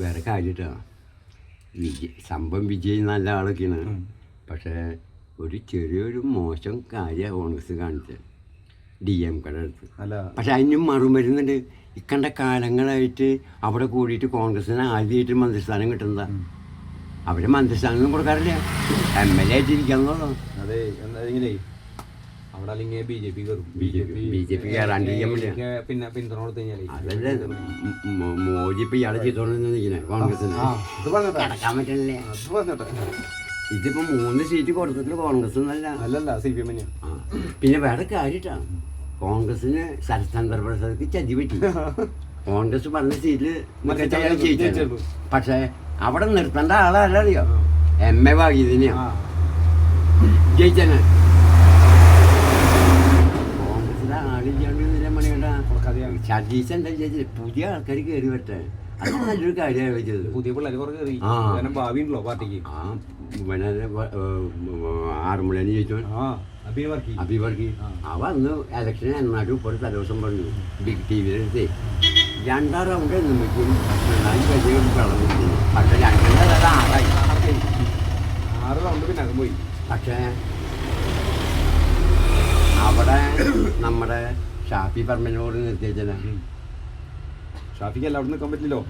വേറെ കാര്യട്ടാ സംഭവം വിജയ് നല്ല ആളൊക്കെയാണ്. പക്ഷേ ഒരു ചെറിയൊരു മോശം കാര്യമാണ് കോൺഗ്രസ് കാണിച്ചത് DMK അടുത്ത്. പക്ഷെ അതിനും മറുമരുന്നുണ്ട്. ഇക്കണ്ട കാലങ്ങളായിട്ട് അവിടെ കൂടിയിട്ട് കോൺഗ്രസിന് ആദ്യമായിട്ട് മന്ത്രിസ്ഥാനം കിട്ടുന്നതാ. അവര് മന്ത്രിസ്ഥാനം കൊടുക്കാറില്ല, MLA ആയിട്ടിരിക്കാന്നുള്ളൂ. അതെ, എന്തായാലും അവിടെ അല്ലെങ്കിൽ BJP കയറാണ്ടിരിക്കാൻ പറ്റില്ല. പിന്നെ പിന്തുണ കൊടുത്തു കഴിഞ്ഞാൽ അതല്ലേ മോദി ഇപ്പൊ ഇയാളെ ചെയ്തോണ്ട് നിൽക്കണേ കോൺഗ്രസിന് കിടക്കാൻ പറ്റില്ലേ. ഇതിപ്പോ 3 സീറ്റ് കൊടുത്തിട്ട് കോൺഗ്രസ് അല്ലല്ല CPM തന്നെയാണ്. പിന്നെ വേറെ കാര്യട്ടാ, കോൺഗ്രസിന് ശരത്ചന്ദ്ര പ്രസാദ് ചതി പറ്റി. കോൺഗ്രസ് പറഞ്ഞ സീറ്റില് ജയിച്ചു. പക്ഷെ അവിടെ നിർത്തേണ്ട ആളല്ല, അറിയോ, MA ഭാഗ്യതിനെയാ ജയിച്ചനെ. കോൺഗ്രസിലെ ആളില്ലാണ്ട് മണികണ്ട സതീശ് എന്താ വിചാരിച്ചത്, പുതിയ ആൾക്കാർ കയറി വരട്ടെ. അത് നല്ലൊരു കാര്യമാണ് വെച്ചത്. പുതിയ പിള്ളേർ കുറെ കയറി, ഭാവി ഉണ്ടല്ലോ പാർട്ടിക്ക്. ആറുമുളേന്ന് ചോദിച്ചോ അഭിവർക്കി. അവ അന്ന് ഇലക്ഷന് എന്നാലും ഇപ്പോൾ തലേദിവസം പറഞ്ഞു ബിഗ് TVയിലെടുത്ത് 2 റൗണ്ട് നമുക്ക് കളഞ്ഞിരുന്നു. പക്ഷെ 6 റൗണ്ട് പിന്നെ അത് പോയി. പക്ഷേ അവിടെ നമ്മുടെ ഷാഫി പറമ്പിനോട് നിർത്തിവെച്ചാൽ ഷാഫിക്ക് എല്ലാവരും നിൽക്കാൻ പറ്റില്ലല്ലോ.